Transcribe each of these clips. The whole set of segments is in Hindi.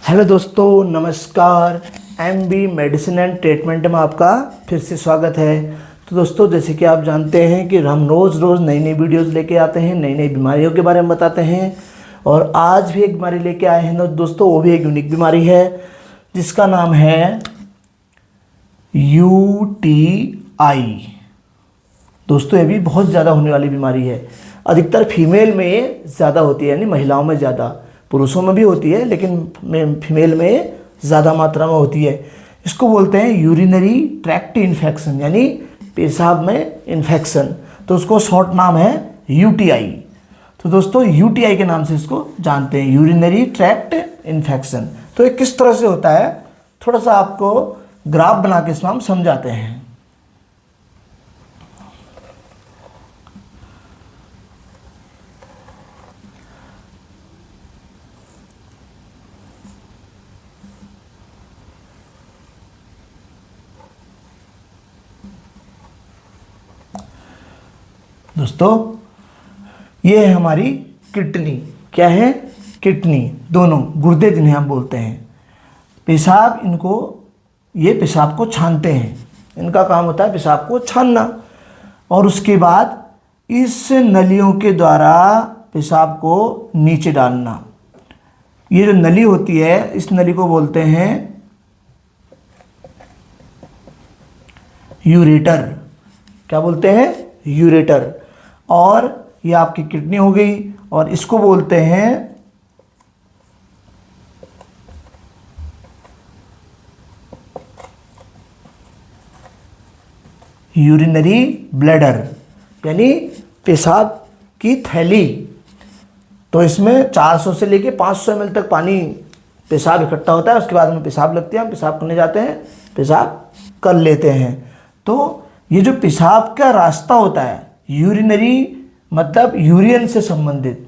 हेलो दोस्तों, नमस्कार। एमबी मेडिसिन एंड ट्रीटमेंट में आपका फिर से स्वागत है। तो दोस्तों, जैसे कि आप जानते हैं कि हम रोज़ रोज़ नई नई वीडियोस लेके आते हैं, नई नई बीमारियों के बारे में बताते हैं। और आज भी एक बीमारी लेके आए हैं दोस्तों, वो भी एक यूनिक बीमारी है जिसका नाम है UTI। दोस्तों, ये भी बहुत ज़्यादा होने वाली बीमारी है। अधिकतर फीमेल में ज़्यादा होती है, यानी महिलाओं में ज़्यादा। पुरुषों में भी होती है लेकिन फीमेल में ज़्यादा मात्रा में होती है। इसको बोलते हैं यूरिनरी ट्रैक्ट इन्फेक्शन, यानी पेशाब में इन्फेक्शन। तो उसको शॉर्ट नाम है UTI। तो दोस्तों, UTI के नाम से इसको जानते हैं, यूरिनरी ट्रैक्ट इन्फेक्शन। तो ये किस तरह से होता है, थोड़ा सा आपको ग्राफ बना के इसमें हम समझाते हैं। दोस्तों, ये है हमारी किडनी। क्या है? किडनी, दोनों गुर्दे जिन्हें हम बोलते हैं। पेशाब, ये पेशाब को छानते हैं। इनका काम होता है पेशाब को छानना। और उसके बाद इस नलियों के द्वारा पेशाब को नीचे डालना। ये जो नली होती है, इस नली को बोलते हैं यूरेटर। क्या बोलते हैं? यूरेटर। और ये आपकी किडनी हो गई, और इसको बोलते हैं यूरिनरी ब्लैडर, यानी पेशाब की थैली। तो इसमें 400 से लेके 500 ml तक पानी पेशाब इकट्ठा होता है। उसके बाद हमें पेशाब लगती है, हम पेशाब करने जाते हैं, पेशाब कर लेते हैं। तो ये जो पेशाब का रास्ता होता है, यूरिनरी मतलब यूरियन से संबंधित।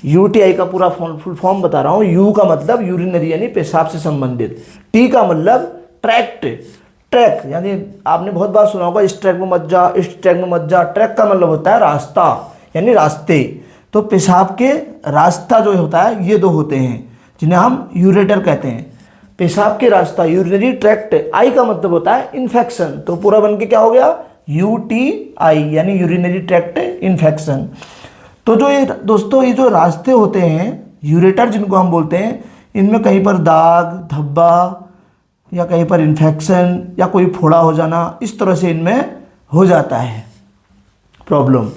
UTI का पूरा फुल फॉर्म बता रहा हूँ। यू का मतलब यूरिनरी यानी पेशाब से संबंधित, टी का मतलब ट्रैक्ट। ट्रैक यानी आपने बहुत बार सुना होगा, इस ट्रैक में मत जा, इस ट्रैक में मत जा। ट्रैक का मतलब होता है रास्ता, यानी रास्ते। तो पेशाब के रास्ता जो होता है, ये दो होते हैं जिन्हें हम यूरेटर कहते हैं। पेशाब के रास्ता यूरिनरी ट्रैक्ट। आई का मतलब होता है इन्फेक्शन। तो पूरा बन के क्या हो गया? UTI यानी यूरिनरी ट्रैक्ट इन्फेक्शन। तो जो ये दोस्तों, ये जो रास्ते होते हैं यूरेटर जिनको हम बोलते हैं, इनमें कहीं पर दाग, धब्बा, या कहीं पर इन्फेक्शन या कोई फोड़ा हो जाना, इस तरह से इनमें हो जाता है प्रॉब्लम।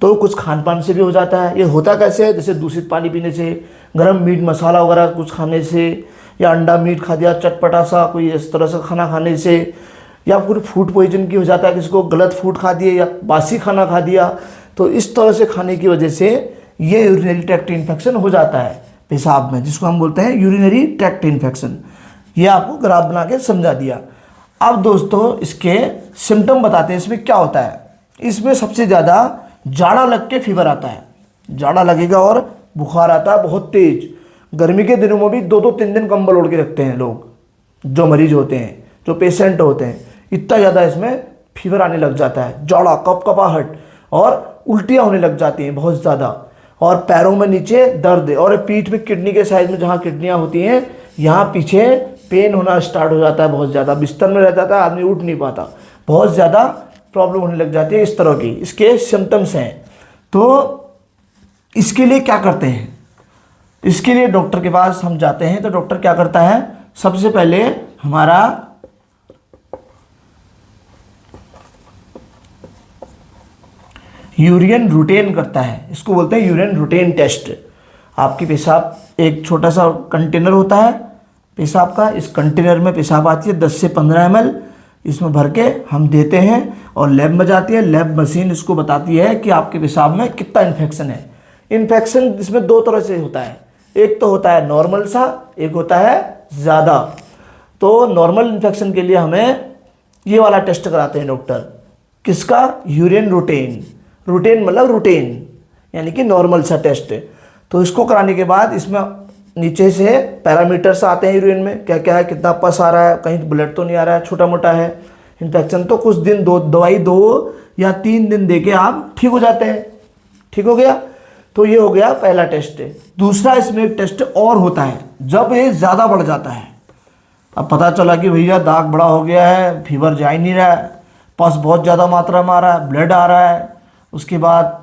तो कुछ खान पान से भी हो जाता है। ये होता कैसे है? जैसे दूषित पानी पीने से, गरम मीट मसाला वगैरह कुछ खाने से, या अंडा मीट खा दिया, चटपटा सा कोई इस तरह से खाना खाने से, या फिर फूड पॉइजन की हो जाता है, किसी को गलत फूड खा दिए या बासी खाना खा दिया। तो इस तरह से खाने की वजह से ये यूरिनरी ट्रैक्ट इन्फेक्शन हो जाता है पेशाब में, जिसको हम बोलते हैं यूरिनरी ट्रैक्ट इन्फेक्शन। ये आपको ग्राफ बना के समझा दिया। अब दोस्तों, इसके सिम्टम बताते हैं, इसमें क्या होता है। इसमें सबसे ज़्यादा जाड़ा लग के फीवर आता है। जाड़ा लगेगा और बुखार आता है बहुत तेज। गर्मी के दिनों में भी 2-2 3 दिन कंबल ओढ़ के रखते हैं लोग, जो मरीज होते हैं, जो पेशेंट होते हैं। इतना ज़्यादा इसमें फीवर आने लग जाता है, जाड़ा, कपकपाहट, और उल्टियाँ होने लग जाती हैं बहुत ज़्यादा। और पैरों में नीचे दर्द, और पीठ में किडनी के साइड में जहाँ किडनियाँ होती हैं, यहाँ पीछे पेन होना स्टार्ट हो जाता है बहुत ज़्यादा। बिस्तर में रह जाता है आदमी, उठ नहीं पाता, बहुत ज़्यादा प्रॉब्लम होने लग जाती है। इस तरह की इसके सिम्टम्स हैं। तो इसके लिए क्या करते हैं? इसके लिए डॉक्टर के पास हम जाते हैं। तो डॉक्टर क्या करता है? सबसे पहले हमारा यूरिन रूटीन करता है। इसको बोलते हैं यूरिन रूटीन टेस्ट। आपकी पेशाब, एक छोटा सा कंटेनर होता है पेशाब का, इस कंटेनर में पेशाब आती है 10 से 15 ml, इसमें भर के हम देते हैं और लैब में जाती है। लैब मशीन इसको बताती है कि आपके पेशाब में कितना इन्फेक्शन है। इन्फेक्शन इसमें 2 तरह से होता है, एक तो होता है नॉर्मल सा, एक होता है ज़्यादा। तो नॉर्मल इन्फेक्शन के लिए हमें ये वाला टेस्ट कराते हैं डॉक्टर। किसका? Urine routine. रूटीन मतलब रूटीन, यानी कि नॉर्मल सा टेस्ट। तो इसको कराने के बाद इसमें नीचे से पैरामीटर्स आते हैं यूरिन में, क्या क्या है, कितना पस आ रहा है, कहीं ब्लड तो नहीं आ रहा है, छोटा मोटा है इन्फेक्शन। तो कुछ दिन दवाई 2 या 3 दिन दे के आप ठीक हो जाते हैं। ठीक हो गया। तो ये हो गया पहला टेस्ट। दूसरा इसमें एक टेस्ट और होता है जब ये ज़्यादा बढ़ जाता है। अब पता चला कि भैया दाग बड़ा हो गया है, फीवर जा ही नहीं रहा है, पस बहुत ज़्यादा मात्रा में आ रहा है, ब्लड आ रहा है, उसके बाद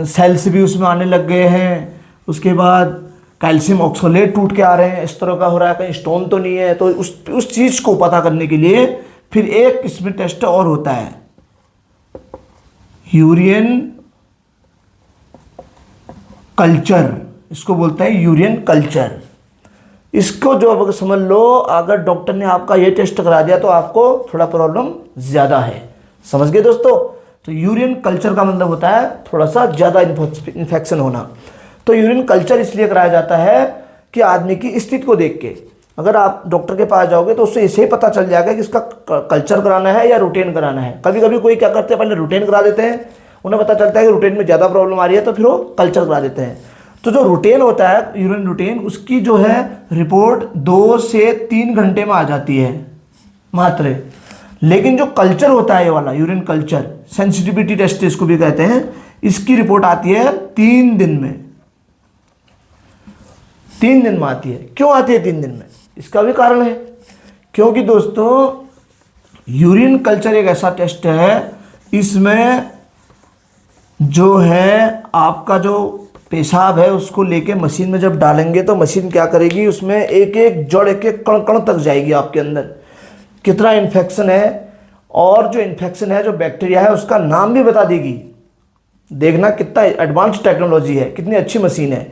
सेल्स भी उसमें आने लग गए हैं, उसके बाद कैल्शियम ऑक्सोलेट टूट के आ रहे हैं, इस तरह का हो रहा है, कहीं स्टोन तो नहीं है। तो उस चीज़ को पता करने के लिए फिर एक इसमें टेस्ट और होता है, यूरिन कल्चर, इसको बोलते हैं यूरिन कल्चर। इसको जो अब समझ लो, अगर डॉक्टर ने आपका ये टेस्ट करा दिया तो आपको थोड़ा प्रॉब्लम ज़्यादा है। समझ गए दोस्तों? तो यूरिन कल्चर का मतलब होता है थोड़ा सा ज़्यादा इन्फेक्शन होना। तो यूरिन कल्चर इसलिए कराया जाता है कि आदमी की स्थिति को देख के, अगर आप डॉक्टर के पास जाओगे तो उससे इसे ही पता चल जाएगा कि इसका कल्चर कराना है या रूटीन कराना है। कभी कभी कोई क्या करते हैं, पहले रूटीन करा देते हैं, उन्हें पता चलता है कि रूटीन में ज़्यादा प्रॉब्लम आ रही है तो फिर वो कल्चर करा देते हैं। तो जो रूटीन होता है, यूरिन रूटीन, उसकी जो है रिपोर्ट 2 से 3 घंटे में आ जाती है मात्र। लेकिन जो कल्चर होता है, ये वाला यूरिन कल्चर, सेंसिटिविटी टेस्ट इसको भी कहते हैं, इसकी रिपोर्ट आती है 3 दिन में। 3 दिन में आती है। क्यों आती है 3 दिन में? इसका भी कारण है, क्योंकि दोस्तों यूरिन कल्चर एक ऐसा टेस्ट है, इसमें जो है आपका जो पेशाब है उसको लेके मशीन में जब डालेंगे तो मशीन क्या करेगी, उसमें एक एक जड़, एक एक कण कण तक जाएगी आपके अंदर कितना इन्फेक्शन है, और जो इन्फेक्शन है, जो बैक्टीरिया है, उसका नाम भी बता देगी। देखना कितना एडवांस टेक्नोलॉजी है, कितनी अच्छी मशीन है,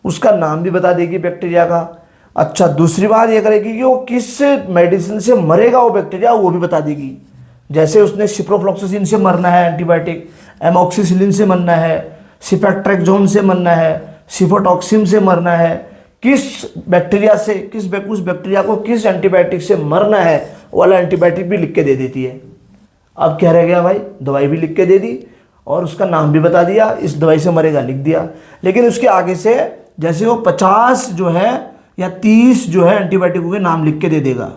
उसका नाम भी बता देगी बैक्टीरिया का। अच्छा, दूसरी बात ये करेगी कि वो किस मेडिसिन से मरेगा वो बैक्टीरिया, वो भी बता देगी। जैसे उसने सिप्रोफ्लॉक्सासिन से मरना है एंटीबायोटिक, एमॉक्सिसिलिन से मरना है, सिफेट्रेक्सोन से मरना है, सिफोटॉक्सिन से मरना है, किस बैक्टीरिया से, उस बैक्टीरिया को किस एंटीबायोटिक से मरना है, वाला एंटीबायोटिक भी लिख के दे देती है। अब क्या रह गया भाई, दवाई भी लिख के दे दी और उसका नाम भी बता दिया, इस दवाई से मरेगा लिख दिया। लेकिन उसके आगे से जैसे वो 50 जो है या 30 जो है एंटीबायोटिकों के नाम लिख के दे देगा,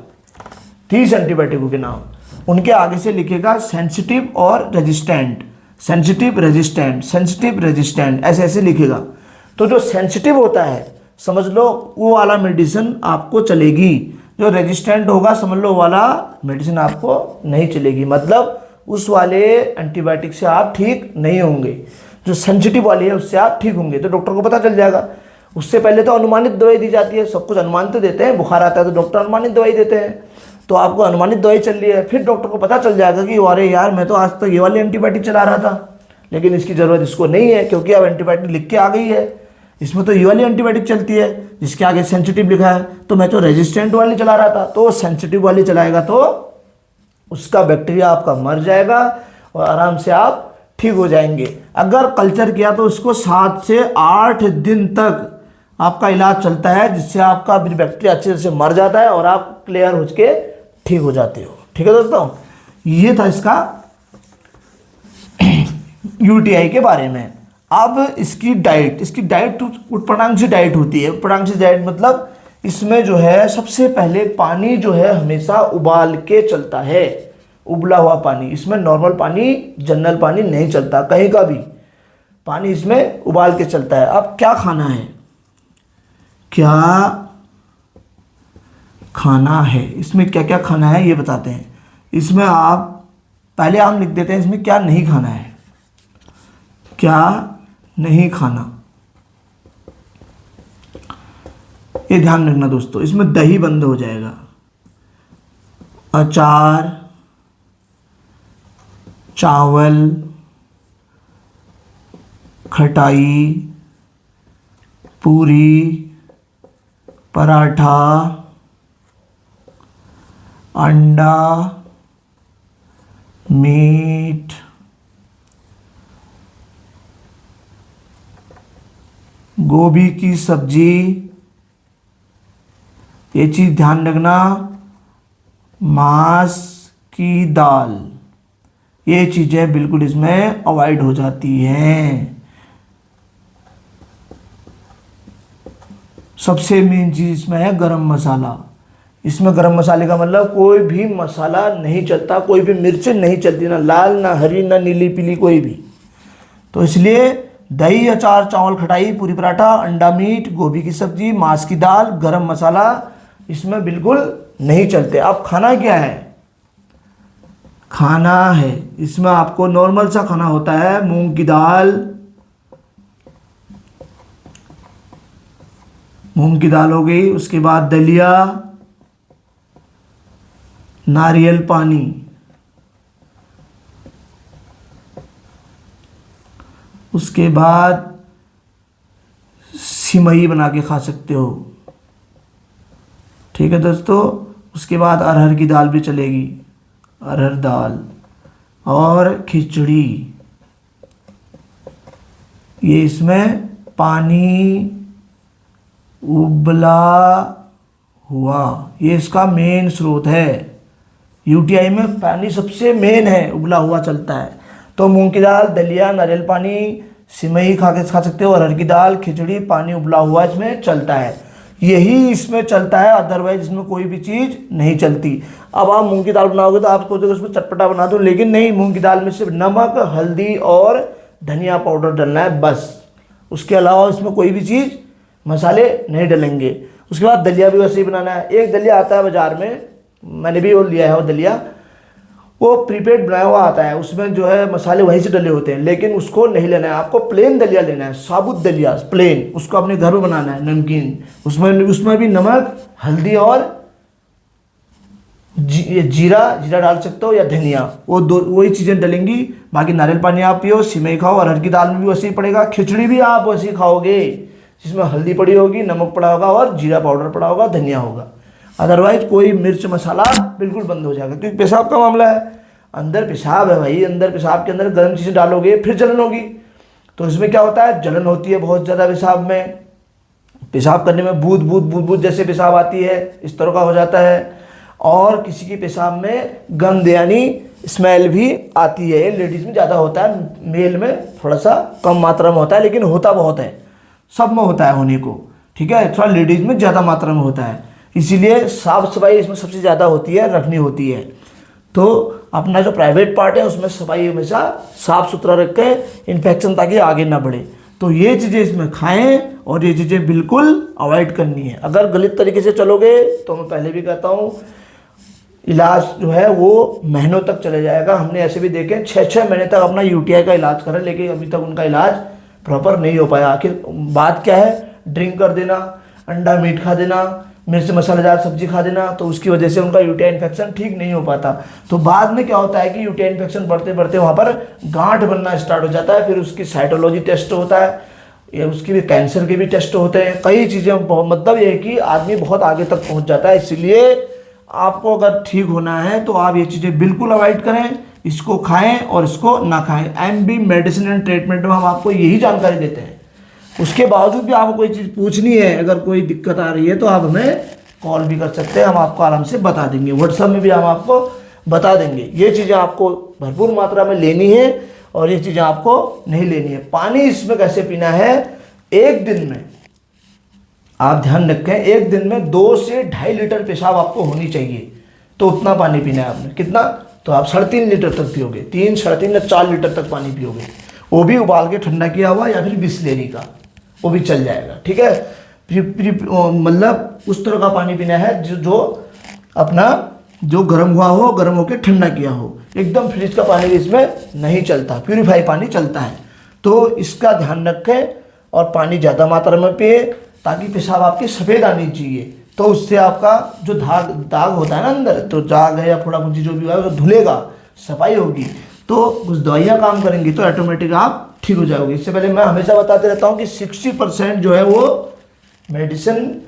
30 एंटीबायोटिकों के नाम, उनके आगे से लिखेगा सेंसिटिव और resistant, sensitive resistant, sensitive resistant, ऐसे ऐसे लिखेगा। तो जो सेंसिटिव होता है समझ लो वो वाला मेडिसिन आपको चलेगी, जो रेजिस्टेंट होगा समझ लो वाला मेडिसिन आपको नहीं चलेगी, मतलब उस वाले एंटीबायोटिक से आप ठीक नहीं होंगे। जो सेंसिटिव वाली है उससे आप ठीक होंगे। तो डॉक्टर को पता चल जाएगा। उससे पहले तो अनुमानित दवाई दी जाती है, सब कुछ अनुमानित तो देते हैं, बुखार आता है तो डॉक्टर अनुमानित दवाई देते हैं, तो आपको अनुमानित दवाई चल रही है। फिर डॉक्टर को पता चल जाएगा कि अरे यार मैं तो आज तक ये वाली एंटीबायोटिक चला रहा था, लेकिन इसकी ज़रूरत इसको नहीं है क्योंकि अब एंटीबायोटिक लिख के आ गई है, इसमें तो ये वाली एंटीबायोटिक चलती है जिसके आगे सेंसिटिव लिखा है, तो मैं तो रेजिस्टेंट वाली चला रहा था। तो सेंसिटिव वाली चलाएगा तो उसका बैक्टीरिया आपका मर जाएगा और आराम से आप ठीक हो जाएंगे। अगर कल्चर किया तो उसको 7 से 8 दिन तक आपका इलाज चलता है, जिससे आपका बैक्टीरिया अच्छे से मर जाता है और आप क्लियर हो के ठीक हो जाते हो। ठीक है दोस्तों, ये था इसका यूटीआई के बारे में। अब इसकी डाइट उटपटांग डाइट होती है। उटपटांग डाइट मतलब इसमें जो है सबसे पहले पानी जो है हमेशा उबाल के चलता है, उबला हुआ पानी। इसमें नॉर्मल पानी, जनरल पानी नहीं चलता, कहीं का भी पानी इसमें उबाल के चलता है। अब क्या खाना है, क्या खाना है, इसमें क्या क्या खाना है ये बताते हैं। इसमें आप पहले हम लिख देते हैं इसमें क्या नहीं खाना है, क्या नहीं खाना, ये ध्यान रखना दोस्तों। इसमें दही बंद हो जाएगा, अचार, चावल, खटाई, पूरी, पराठा, अंडा, मीट, गोभी की सब्जी, ये चीज़ ध्यान रखना, मांस की दाल, ये चीज़ें बिल्कुल इसमें अवॉइड हो जाती हैं। सबसे मेन चीज़ इसमें है गरम मसाला। इसमें गरम मसाले का मतलब कोई भी मसाला नहीं चलता, कोई भी मिर्च नहीं चलती, ना लाल, ना हरी, ना नीली पीली, कोई भी। तो इसलिए दही, अचार, चावल, खटाई, पूरी पराठा, अंडा, मीट, गोभी की सब्जी, मांस की दाल, गरम मसाला इसमें बिल्कुल नहीं चलते। अब खाना क्या है? खाना है इसमें आपको नॉर्मल सा खाना होता है, मूंग की दाल, मूंग की दाल हो गई, उसके बाद दलिया, नारियल पानी, उसके बाद सिमई बना के खा सकते हो। ठीक है दोस्तों, उसके बाद अरहर की दाल भी चलेगी, अरहर दाल और खिचड़ी। ये इसमें पानी उबला हुआ, ये इसका मेन स्रोत है। यूटीआई में पानी सबसे मेन है, उबला हुआ चलता है। तो मूंग की दाल, दलिया, नारियल पानी, सिमई खा सकते हो, अरहर की दाल, खिचड़ी, पानी उबला हुआ इसमें चलता है। यही इसमें चलता है, अदरवाइज इसमें कोई भी चीज़ नहीं चलती। अब आप मूंग की दाल बनाओगे तो आप सोचोगे उसमें चटपटा बना दो, लेकिन नहीं, मूंग की दाल में सिर्फ नमक, हल्दी और धनिया पाउडर डालना है बस। उसके अलावा उसमें कोई भी चीज़, मसाले नहीं डलेंगे। उसके बाद दलिया भी वैसे ही बनाना है। एक दलिया आता है बाज़ार में, मैंने भी वो लिया है, वो दलिया वो प्रीपेड बनाया हुआ आता है, उसमें जो है मसाले वहीं से डले होते हैं, लेकिन उसको नहीं लेना है। आपको प्लेन दलिया लेना है, साबुत दलिया प्लेन, उसको अपने घर में बनाना है, नमकीन। उसमें भी नमक, हल्दी और जीरा डाल सकते हो या धनिया, वो दो वही चीज़ें डलेंगी। बाकी नारियल पानी आप पियो, सिमई खाओ, अरहर की दाल में भी वैसे ही पड़ेगा, खिचड़ी भी आप वैसे ही खाओगे, जिसमें हल्दी पड़ी होगी, नमक पड़ा होगा और जीरा पाउडर पड़ा होगा, धनिया होगा। अदरवाइज कोई मिर्च मसाला बिल्कुल बंद हो जाएगा, क्योंकि पेशाब का मामला है, अंदर पेशाब है भाई, अंदर पेशाब के अंदर गर्म चीज़ें डालोगे फिर जलन होगी। तो इसमें क्या होता है, जलन होती है बहुत ज़्यादा पेशाब में, पेशाब करने में बूद बूद बूद बूद जैसे पेशाब आती है, इस तरह का हो जाता है। और किसी की पेशाब में गंध यानी स्मेल भी आती है। लेडीज़ में ज़्यादा होता है, मेल में थोड़ा सा कम मात्रा में होता है, लेकिन होता बहुत है, सब में होता है होने को। ठीक है, थोड़ा लेडीज़ में ज़्यादा मात्रा में होता है, इसीलिए साफ सफाई इसमें सबसे ज़्यादा होती है, रखनी होती है। तो अपना जो प्राइवेट पार्ट है उसमें सफाई हमेशा साफ़ सुथरा रखें, इन्फेक्शन ताकि आगे ना बढ़े। तो ये चीज़ें इसमें खाएं और ये चीज़ें बिल्कुल अवॉइड करनी है। अगर गलत तरीके से चलोगे तो मैं पहले भी कहता हूँ, इलाज जो है वो महीनों तक चले जाएगा। हमने ऐसे भी देखे 6-6 महीने तक अपना यूटीआई का इलाज करा, लेकिन अभी तक उनका इलाज प्रॉपर नहीं हो पाया। आखिर बात क्या है, ड्रिंक कर देना, अंडा मीट खा देना, मिर्च मसालेदार सब्जी खा देना, तो उसकी वजह से उनका यूटीआई इन्फेक्शन ठीक नहीं हो पाता। तो बाद में क्या होता है कि यूटीआई इन्फेक्शन बढ़ते बढ़ते वहाँ पर गांठ बनना स्टार्ट हो जाता है, फिर उसकी साइटोलॉजी टेस्ट होता है, या उसकी भी कैंसर के भी टेस्ट होते हैं, कई चीज़ें। मतलब ये है कि आदमी बहुत आगे तक पहुँच जाता है। इसलिए आपको अगर ठीक होना है तो आप ये चीज़ें बिल्कुल अवॉइड करें, इसको खाएँ और इसको ना खाएँ। MB मेडिसिन एंड ट्रीटमेंट में हम आपको यही जानकारी देते हैं। उसके बावजूद भी आपको कोई चीज़ पूछनी है, अगर कोई दिक्कत आ रही है तो आप हमें कॉल भी कर सकते हैं, हम आपको आराम से बता देंगे, व्हाट्सएप में भी हम आपको बता देंगे। ये चीज़ें आपको भरपूर मात्रा में लेनी है और ये चीज़ें आपको नहीं लेनी है। पानी इसमें कैसे पीना है, एक दिन में आप ध्यान रखें, एक दिन में 2 से 2.5 लीटर पेशाब आपको होनी चाहिए। तो उतना पानी पीना है आपने। कितना, तो आप 3.5 लीटर तक पियोगे, 3, 3.5 या 4 लीटर तक पानी पियोगे, वो भी उबाल के ठंडा किया हुआ या फिर बिस्लेरी का, वो भी चल जाएगा। ठीक है, मतलब उस तरह का पानी पीना है जो अपना जो गर्म हुआ हो, गर्म होकर ठंडा किया हो। एकदम फ्रिज का पानी भी इसमें नहीं चलता, प्यूरीफाई पानी चलता है। तो इसका ध्यान रखें और पानी ज़्यादा मात्रा में पिए, ताकि पेशाब आपकी सफ़ेद आनी चाहिए। तो उससे आपका जो दाग होता है ना अंदर, तो दाग है या फोड़ा फुंसी जो भी है वो धुलेगा, सफाई होगी, तो कुछ दवाइयाँ काम करेंगी, तो ऑटोमेटिक आप ठीक हो जाओगे। इससे पहले मैं हमेशा बताते रहता हूँ कि 60% जो है वो मेडिसिन,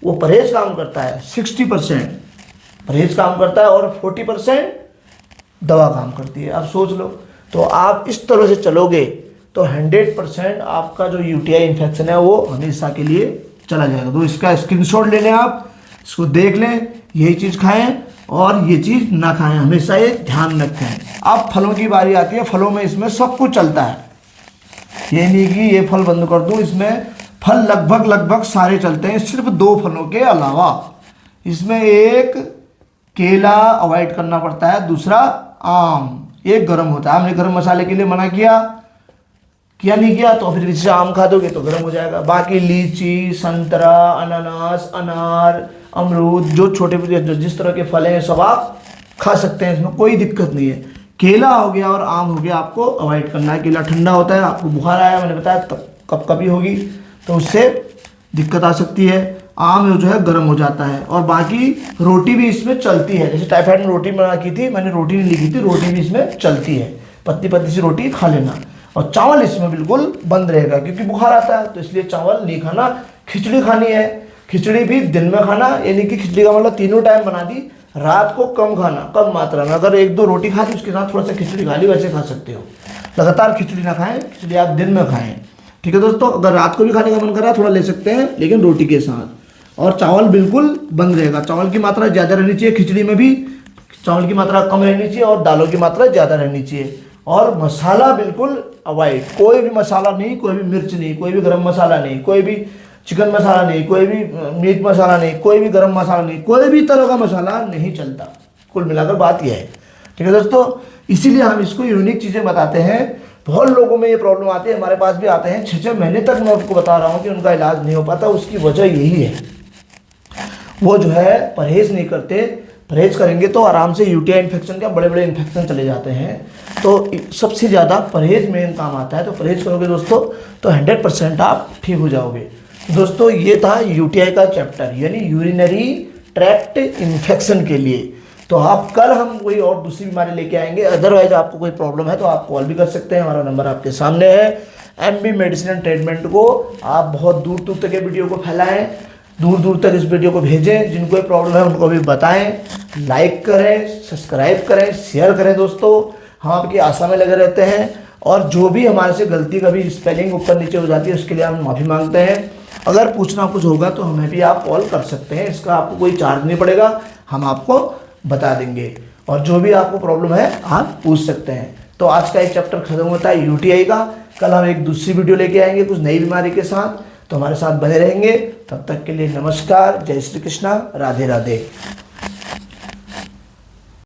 वो परहेज काम करता है, 60% परहेज काम करता है और 40% दवा काम करती है। आप सोच लो, तो आप इस तरह से चलोगे तो 100% आपका जो यूटीआई इन्फेक्शन है वो हमेशा के लिए चला जाएगा। तो इसका स्क्रीनशॉट ले लें, आप इसको देख लें, यही चीज़ खाएं और ये चीज़ ना खाएं, हमेशा ये ध्यान रखें। अब फलों की बारी आती है, फलों में इसमें सब कुछ चलता है, ये नहीं कि ये फल बंद कर दूं, इसमें फल लगभग सारे चलते हैं, सिर्फ 2 फलों के अलावा। इसमें एक केला अवॉइड करना पड़ता है, दूसरा आम। एक गर्म होता है, हमने गर्म मसाले के लिए मना किया, किया नहीं किया तो फिर इससे आम खा दोगे तो गर्म हो जाएगा। बाकी लीची, संतरा, अनानास, अनार, अमरूद, जो छोटे जो जिस तरह के फल हैं सब आप खा सकते हैं, इसमें कोई दिक्कत नहीं है। केला हो गया और आम हो गया आपको अवॉइड करना है। केला ठंडा होता है, आपको बुखार आया मैंने बताया तब कभी होगी तो उससे दिक्कत आ सकती है। आम जो है गर्म हो जाता है। और बाकी रोटी भी इसमें चलती है, जैसे टाइफाइड में रोटी बना की थी मैंने, रोटी नहीं लिखी थी, रोटी भी इसमें चलती है, पतली पतली सी रोटी खा लेना। और चावल इसमें बिल्कुल बंद रहेगा क्योंकि बुखार आता है, तो इसलिए चावल नहीं खाना। खिचड़ी खानी है, खिचड़ी भी दिन में खाना, यानी कि खिचड़ी का मतलब तीनों टाइम बना दी, रात को कम खाना, कम मात्रा में। अगर 1-2 रोटी खा ली उसके साथ थोड़ा सा खिचड़ी खा ली, वैसे खा सकते हो। लगातार खिचड़ी ना खाएं, खिचड़ी आप दिन में खाएं, ठीक है दोस्तों। अगर रात को भी खाने का मन कर रहा है थोड़ा ले सकते हैं, लेकिन रोटी के साथ। और चावल बिल्कुल बंद रहेगा, चावल की मात्रा ज़्यादा रहनी चाहिए, खिचड़ी में भी चावल की मात्रा कम रहनी चाहिए और दालों की मात्रा ज़्यादा रहनी चाहिए। और मसाला बिल्कुल अवॉइड, कोई भी मसाला नहीं, कोई भी मिर्च नहीं, कोई भी गरम मसाला नहीं, कोई भी चिकन मसाला नहीं, कोई भी मीट मसाला नहीं, कोई भी गरम मसाला नहीं, कोई भी तरह का मसाला नहीं चलता। कुल मिलाकर बात यह है, ठीक है दोस्तों। इसीलिए हम इसको यूनिक चीज़ें बताते हैं। बहुत लोगों में ये प्रॉब्लम आती है, हमारे पास भी आते हैं 6-6 महीने तक मैं आपको बता रहा हूँ कि उनका इलाज नहीं हो पाता। उसकी वजह यही है, वो जो है परहेज नहीं करते। परहेज करेंगे तो आराम से यूटीआई इन्फेक्शन के बड़े बड़े इन्फेक्शन चले जाते हैं। तो सबसे ज़्यादा परहेज मेन काम आता है। तो परहेज करोगे दोस्तों तो 100% आप ठीक हो जाओगे। दोस्तों ये था यूटीआई का चैप्टर, यानी यूरिनरी ट्रैक्ट इन्फेक्शन के लिए। तो आप कल हम कोई और दूसरी बीमारी लेके आएंगे। अदरवाइज आपको कोई प्रॉब्लम है तो आप कॉल भी कर सकते हैं, हमारा नंबर आपके सामने है। एमबी मेडिसिन एंड ट्रीटमेंट को आप बहुत दूर दूर तक के वीडियो को फैलाएं, दूर दूर तक इस वीडियो को भेजें। जिनको प्रॉब्लम है उनको भी बताएं, लाइक करें, सब्सक्राइब करें, शेयर करें। दोस्तों हम आपकी आशा में लगे रहते हैं। और जो भी हमारे से गलती कभी स्पेलिंग ऊपर नीचे हो जाती है उसके लिए हम माफ़ी मांगते हैं। अगर पूछना कुछ होगा तो हमें भी आप कॉल कर सकते हैं, इसका आपको कोई चार्ज नहीं पड़ेगा, हम आपको बता देंगे। और जो भी आपको प्रॉब्लम है आप पूछ सकते हैं। तो आज का एक चैप्टर खत्म होता है यूटीआई का। कल हम एक दूसरी वीडियो लेके आएंगे कुछ नई बीमारी के साथ, तो हमारे साथ बने रहेंगे। तब तक के लिए नमस्कार, जय श्री कृष्णा, राधे राधे।